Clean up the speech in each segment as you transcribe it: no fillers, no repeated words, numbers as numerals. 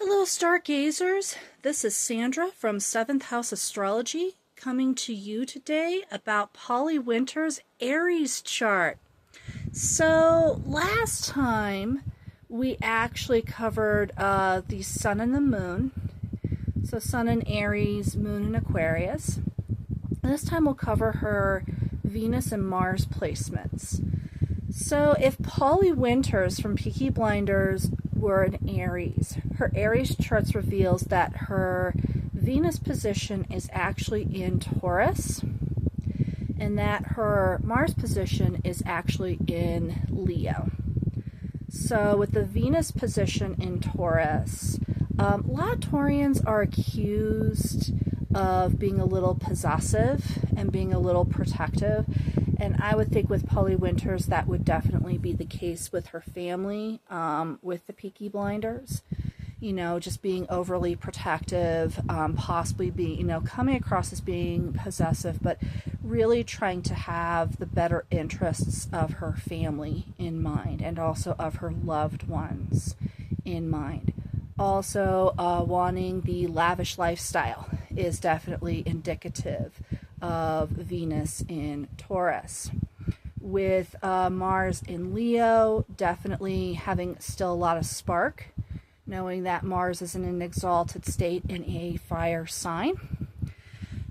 Hello, stargazers. This is Sandra from 7th House Astrology coming to you today about Polly Winter's Aries chart. So last time we actually covered the Sun and the Moon. So Sun in Aries, Moon in Aquarius. And this time we'll cover her Venus and Mars placements. So if Polly Winters from Peaky Blinders were in Aries, her Aries charts reveals that her Venus position is actually in Taurus and that her Mars position is actually in Leo. So with the Venus position in Taurus, a lot of Taurians are accused of being a little possessive and being a little protective. And I would think with Polly Winters, that would definitely be the case with her family, with the Peaky Blinders. You know, just being overly protective, possibly being, coming across as being possessive, but really trying to have the better interests of her family in mind and also of her loved ones in mind. Also, wanting the lavish lifestyle is definitely indicative of Venus in Taurus. With Mars in Leo, definitely having still a lot of spark, knowing that Mars is in an exalted state in a fire sign,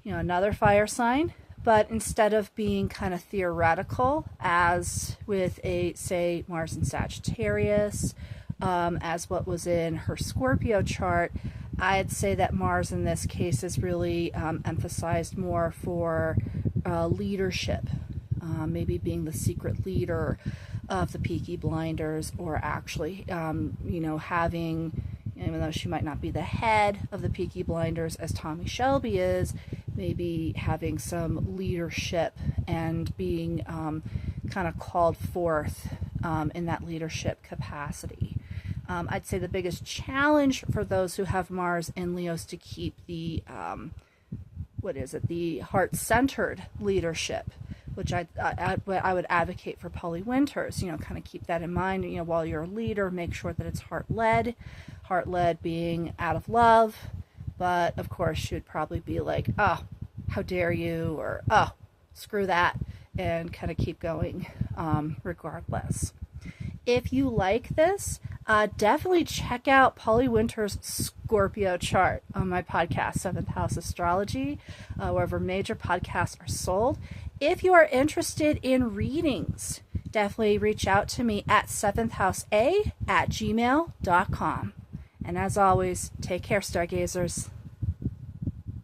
another fire sign, but instead of being kind of theoretical, as with say, Mars in Sagittarius, as what was in her Scorpio chart, I'd say that Mars in this case is really emphasized more for leadership, maybe being the secret leader of the Peaky Blinders, or actually, having, even though she might not be the head of the Peaky Blinders as Tommy Shelby is, maybe having some leadership and being kind of called forth in that leadership capacity. I'd say the biggest challenge for those who have Mars in Leo is to keep the, the heart-centered leadership, which I would advocate for Polly Winters. Kind of keep that in mind. While you're a leader, make sure that it's heart-led. Heart-led being out of love, but of course should probably be like, oh, how dare you, or oh, screw that, and kind of keep going regardless. If you like this, definitely check out Polly Winters' Scorpio chart on my podcast, 7th House Astrology, wherever major podcasts are sold. If you are interested in readings, definitely reach out to me at 7thhousea@gmail.com. And as always, take care, stargazers.